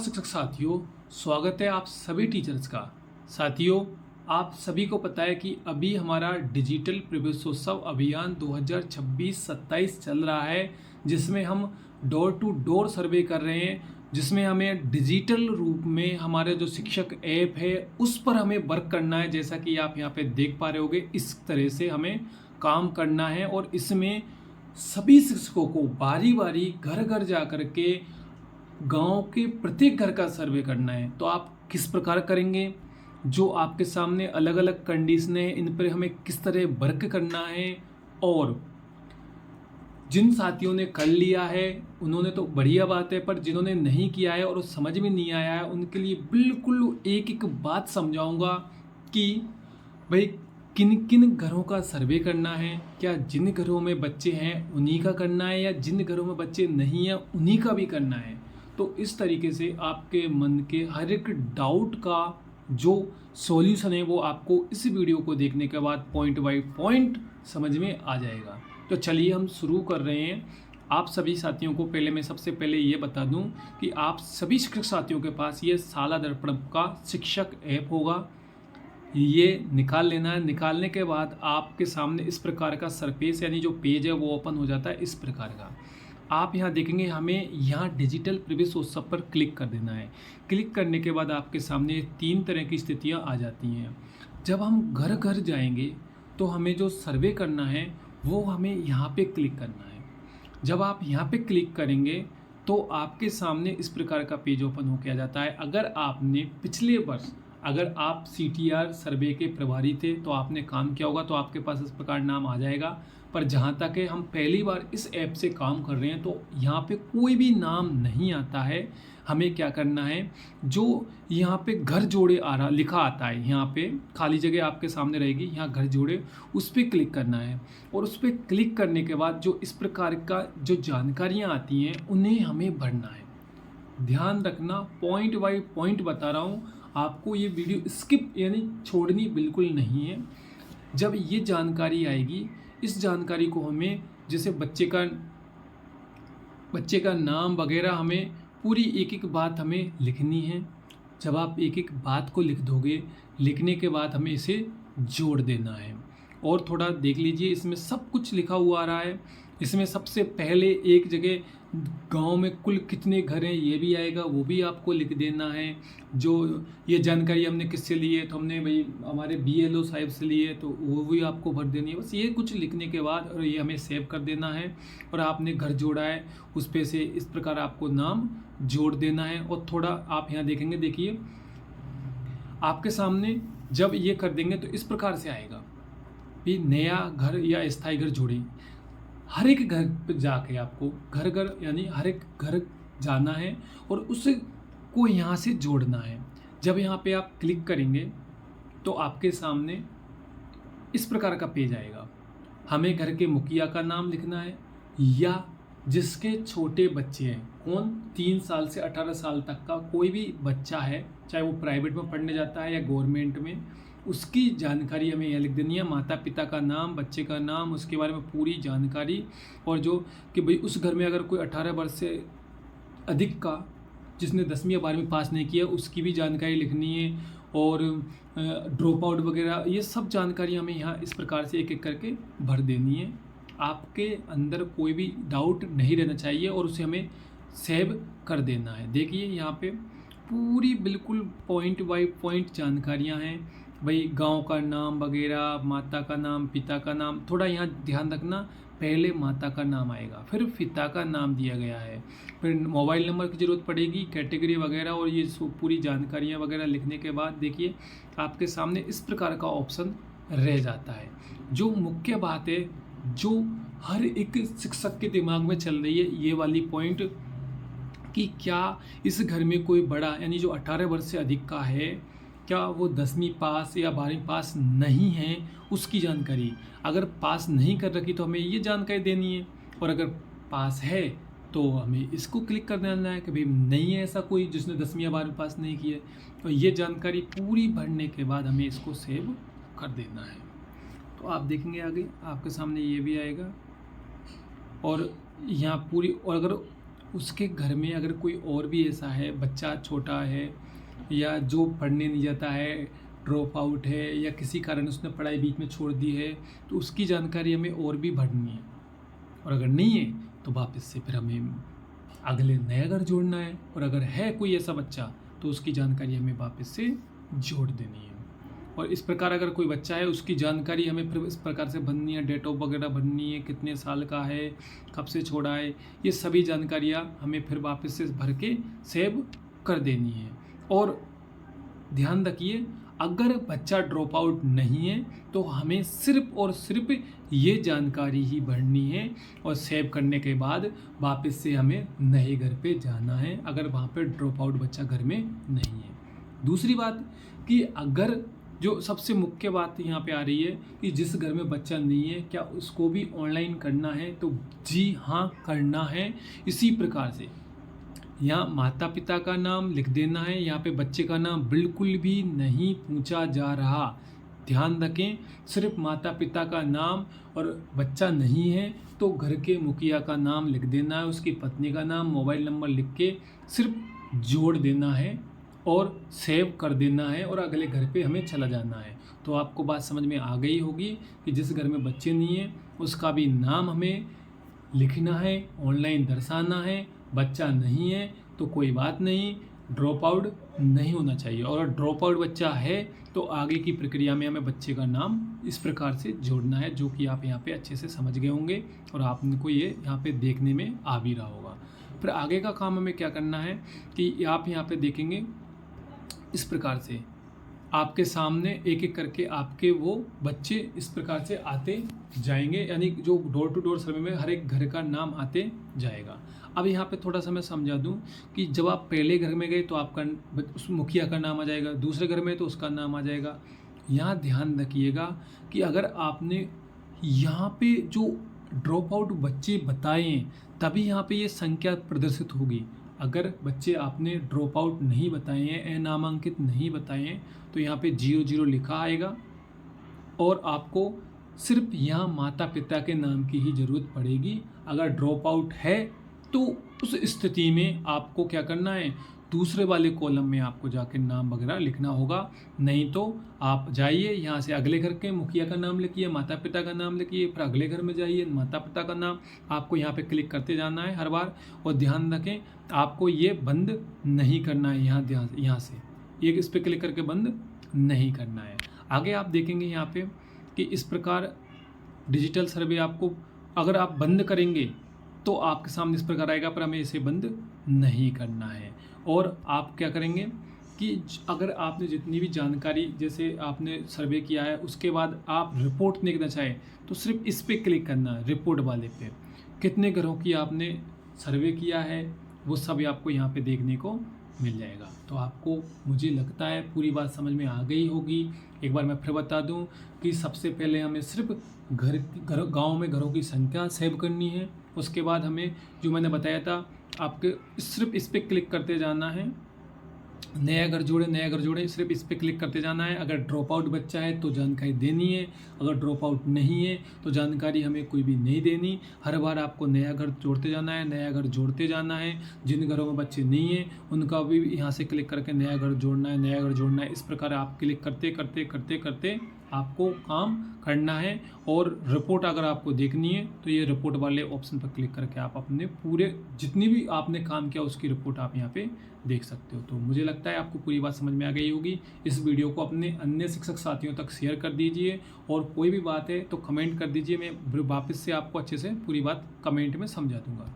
शिक्षक साथियों, स्वागत है आप सभी टीचर्स का। साथियों, आप सभी को पता है कि अभी हमारा डिजिटल प्रवेशोत्सव अभियान 2026-27 चल रहा है, जिसमें हम डोर टू डोर सर्वे कर रहे हैं, जिसमें हमें डिजिटल रूप में हमारे जो शिक्षक ऐप है उस पर हमें वर्क करना है। जैसा कि आप यहाँ पे देख पा रहे होगे, इस तरह से हमें काम करना है और इसमें सभी शिक्षकों को बारी बारी घर घर जा कर के गांव के प्रत्येक घर का सर्वे करना है। तो आप किस प्रकार करेंगे, जो आपके सामने अलग अलग कंडीशन है, इन पर हमें किस तरह वर्क करना है। और जिन साथियों ने कर लिया है उन्होंने तो बढ़िया बात है, पर जिन्होंने नहीं किया है और समझ में नहीं आया है उनके लिए बिल्कुल एक एक बात समझाऊंगा कि भाई किन किन घरों का सर्वे करना है। क्या जिन घरों में बच्चे हैं उन्हीं का करना है, या जिन घरों में बच्चे नहीं हैं उन्हीं का भी करना है। तो इस तरीके से आपके मन के हर एक डाउट का जो सॉल्यूशन है वो आपको इस वीडियो को देखने के बाद पॉइंट बाय पॉइंट समझ में आ जाएगा। तो चलिए हम शुरू कर रहे हैं। आप सभी साथियों को पहले मैं सबसे पहले ये बता दूं कि आप सभी शिक्षक साथियों के पास ये शाला दर्पण का शिक्षक ऐप होगा, ये निकाल लेना है। निकालने के बाद आपके सामने इस प्रकार का सरफेस यानी जो पेज है वो ओपन हो जाता है इस प्रकार का। आप यहाँ देखेंगे, हमें यहाँ डिजिटल प्रवेशोत्सव पर क्लिक कर देना है। क्लिक करने के बाद आपके सामने 3 तरह की स्थितियाँ आ जाती हैं। जब हम घर घर जाएंगे तो हमें जो सर्वे करना है वो हमें यहाँ पे क्लिक करना है। जब आप यहाँ पे क्लिक करेंगे तो आपके सामने इस प्रकार का पेज ओपन होकर आ जाता है। अगर आपने पिछले वर्ष अगर आप CTR सर्वे के प्रभारी थे तो आपने काम किया होगा तो आपके पास इस प्रकार नाम आ जाएगा। पर जहाँ तक है हम पहली बार इस ऐप से काम कर रहे हैं तो यहाँ पे कोई भी नाम नहीं आता है। हमें क्या करना है, जो यहाँ पे घर जोड़े आ रहा लिखा आता है, यहाँ पे खाली जगह आपके सामने रहेगी, यहाँ घर जोड़े उस पर क्लिक करना है। और उस पर क्लिक करने के बाद जो इस प्रकार का जो जानकारियाँ आती हैं उन्हें हमें भरना है। ध्यान रखना, पॉइंट बाय पॉइंट बता रहा हूँ आपको, ये वीडियो स्किप यानी छोड़नी बिल्कुल नहीं है। जब ये जानकारी आएगी, इस जानकारी को हमें जैसे बच्चे का नाम वगैरह हमें पूरी एक एक बात हमें लिखनी है। जब आप एक एक बात को लिख दोगे, लिखने के बाद हमें इसे जोड़ देना है। और थोड़ा देख लीजिए, इसमें सब कुछ लिखा हुआ आ रहा है। इसमें सबसे पहले एक जगह गांव में कुल कितने घर हैं ये भी आएगा, वो भी आपको लिख देना है। जो ये जानकारी हमने किससे ली है, तो हमने भाई हमारे BLO साहिब से लिए, तो वो भी आपको भर देनी है। बस ये कुछ लिखने के बाद और ये हमें सेव कर देना है। और आपने घर जोड़ा है उस पे से इस प्रकार आपको नाम जोड़ देना है। और थोड़ा आप यहाँ देखेंगे, देखिए आपके सामने जब ये कर देंगे तो इस प्रकार से आएगा भी नया घर या स्थायी घर जोड़े। हर एक घर पे जाके आपको घर घर यानी हर एक घर जाना है और उसको यहाँ से जोड़ना है। जब यहाँ पे आप क्लिक करेंगे तो आपके सामने इस प्रकार का पेज आएगा। हमें घर के मुखिया का नाम लिखना है, या जिसके छोटे बच्चे हैं, कौन 3 साल से 18 साल तक का कोई भी बच्चा है, चाहे वो प्राइवेट में पढ़ने जाता है या गवर्नमेंट में, उसकी जानकारी हमें यहाँ लिख देनी है। माता पिता का नाम, बच्चे का नाम, उसके बारे में पूरी जानकारी। और जो कि भाई उस घर में अगर कोई 18 वर्ष से अधिक का जिसने 10वीं या 12वीं पास नहीं किया उसकी भी जानकारी लिखनी है। और ड्रॉप आउट वगैरह ये सब जानकारी हमें यहाँ इस प्रकार से एक एक करके भर देनी है। आपके अंदर कोई भी डाउट नहीं रहना चाहिए और उसे हमें सेव कर देना है। देखिए यहाँ पे पूरी बिल्कुल पॉइंट बाय पॉइंट जानकारियाँ हैं। भाई गांव का नाम वगैरह, माता का नाम, पिता का नाम। थोड़ा यहाँ ध्यान रखना, पहले माता का नाम आएगा, फिर पिता का नाम दिया गया है, फिर मोबाइल नंबर की ज़रूरत पड़ेगी, कैटेगरी वगैरह, और ये पूरी जानकारियाँ वगैरह लिखने के बाद देखिए आपके सामने इस प्रकार का ऑप्शन रह जाता है। जो मुख्य बात है, जो हर एक शिक्षक के दिमाग में चल रही है, ये वाली पॉइंट कि क्या इस घर में कोई बड़ा यानी जो 18 वर्ष से अधिक का है, क्या वो 10वीं पास या 12वीं पास नहीं है, उसकी जानकारी। अगर पास नहीं कर रखी तो हमें ये जानकारी देनी है, और अगर पास है तो हमें इसको क्लिक कर देना है कि भाई नहीं है ऐसा कोई जिसने 10वीं या 12वीं पास नहीं की है। तो ये जानकारी पूरी भरने के बाद हमें इसको सेव कर देना है। तो आप देखेंगे आगे आपके सामने ये भी आएगा। और यहाँ पूरी, और अगर उसके घर में अगर कोई और भी ऐसा है, बच्चा छोटा है या जो पढ़ने नहीं जाता है, ड्रॉप आउट है या किसी कारण उसने पढ़ाई बीच में छोड़ दी है, तो उसकी जानकारी हमें और भी भरनी है। और अगर नहीं है तो वापस से फिर हमें अगले नया घर जोड़ना है। और अगर है कोई ऐसा बच्चा तो उसकी जानकारी हमें वापस से जोड़ देनी है। और इस प्रकार अगर कोई बच्चा है उसकी जानकारी हमें फिर इस प्रकार से भरनी है, डेट ऑफ वगैरह भरनी है, कितने साल का है, कब से छोड़ा है, ये सभी जानकारियाँ हमें फिर वापस से भर के सेव कर देनी है। और ध्यान रखिए, अगर बच्चा ड्रॉप आउट नहीं है तो हमें सिर्फ और सिर्फ ये जानकारी ही भरनी है और सेव करने के बाद वापस से हमें नए घर पे जाना है, अगर वहाँ पे ड्रॉप आउट बच्चा घर में नहीं है। दूसरी बात कि अगर जो सबसे मुख्य बात यहाँ पे आ रही है कि जिस घर में बच्चा नहीं है क्या उसको भी ऑनलाइन करना है, तो जी हाँ करना है। इसी प्रकार से यहाँ माता पिता का नाम लिख देना है, यहाँ पे बच्चे का नाम बिल्कुल भी नहीं पूछा जा रहा। ध्यान रखें, सिर्फ माता पिता का नाम, और बच्चा नहीं है तो घर के मुखिया का नाम लिख देना है, उसकी पत्नी का नाम, मोबाइल नंबर लिख के सिर्फ जोड़ देना है और सेव कर देना है और अगले घर पे हमें चला जाना है। तो आपको बात समझ में आ गई होगी कि जिस घर में बच्चे नहीं हैं उसका भी नाम हमें लिखना है, ऑनलाइन दर्शाना है। बच्चा नहीं है तो कोई बात नहीं, ड्रॉप आउट नहीं होना चाहिए। और ड्रॉप आउट बच्चा है तो आगे की प्रक्रिया में हमें बच्चे का नाम इस प्रकार से जोड़ना है, जो कि आप यहाँ पे अच्छे से समझ गए होंगे और आपको ये यहाँ पे देखने में आ भी रहा होगा। फिर आगे का काम हमें क्या करना है कि आप यहाँ पे देखेंगे इस प्रकार से आपके सामने एक एक करके आपके वो बच्चे इस प्रकार से आते जाएंगे, यानी जो डोर टू डोर सर्वे में हर एक घर का नाम आते जाएगा। अब यहाँ पे थोड़ा सा मैं समझा दूँ कि जब आप पहले घर में गए तो आपका उस मुखिया का नाम आ जाएगा, दूसरे घर में तो उसका नाम आ जाएगा। यहाँ ध्यान रखिएगा कि अगर आपने यहाँ पे जो ड्रॉप आउट बच्चे बताए हैं तभी यहाँ पे ये संख्या प्रदर्शित होगी। अगर बच्चे आपने ड्रॉप आउट नहीं बताए हैं, अनामांकित नहीं बताए हैं, तो यहाँ पे 00 लिखा आएगा और आपको सिर्फ यहाँ माता पिता के नाम की ही ज़रूरत पड़ेगी। अगर ड्रॉप आउट है तो उस स्थिति में आपको क्या करना है, दूसरे वाले कॉलम में आपको जाकर नाम वगैरह लिखना होगा। नहीं तो आप जाइए यहाँ से अगले घर के मुखिया का नाम लिखिए, माता पिता का नाम लिखिए, फिर अगले घर में जाइए, माता पिता का नाम, आपको यहाँ पे क्लिक करते जाना है हर बार। और ध्यान रखें आपको ये बंद नहीं करना है, यहाँ से एक इस पर क्लिक करके बंद नहीं करना है। आगे आप देखेंगे यहाँ पे कि इस प्रकार डिजिटल सर्वे आपको अगर आप बंद करेंगे तो आपके सामने इस प्रकार आएगा, पर हमें इसे बंद नहीं करना है। और आप क्या करेंगे कि अगर आपने जितनी भी जानकारी जैसे आपने सर्वे किया है उसके बाद आप रिपोर्ट देखना चाहें तो सिर्फ इस पे क्लिक करना है, रिपोर्ट वाले पे। कितने घरों की आपने सर्वे किया है वो सब आपको यहाँ पे देखने को मिल जाएगा। तो आपको मुझे लगता है पूरी बात समझ में आ गई होगी। एक बार मैं फिर बता दूं कि सबसे पहले हमें सिर्फ गांव में घरों की संख्या सेव करनी है। उसके बाद हमें जो मैंने बताया था आपके सिर्फ इस पर क्लिक करते जाना है, नया घर जोड़े, सिर्फ इस पर क्लिक करते जाना है। अगर ड्रॉप आउट बच्चा है तो जानकारी देनी है, अगर ड्रॉप आउट नहीं है तो जानकारी हमें कोई भी नहीं देनी। हर बार आपको नया घर जोड़ते जाना है, नया घर जोड़ते जाना है। जिन घरों में बच्चे नहीं हैं उनका भी यहाँ से क्लिक करके नया घर जोड़ना है, नया घर जोड़ना है। इस प्रकार आप क्लिक करते करते करते करते आपको काम करना है। और रिपोर्ट अगर आपको देखनी है तो ये रिपोर्ट वाले ऑप्शन पर क्लिक करके आप अपने पूरे जितनी भी आपने काम किया उसकी रिपोर्ट आप यहाँ पे देख सकते हो। तो मुझे लगता है आपको पूरी बात समझ में आ गई होगी। इस वीडियो को अपने अन्य शिक्षक साथियों तक शेयर कर दीजिए और कोई भी बात है तो कमेंट कर दीजिए, मैं वापस से आपको अच्छे से पूरी बात कमेंट में समझा दूंगा।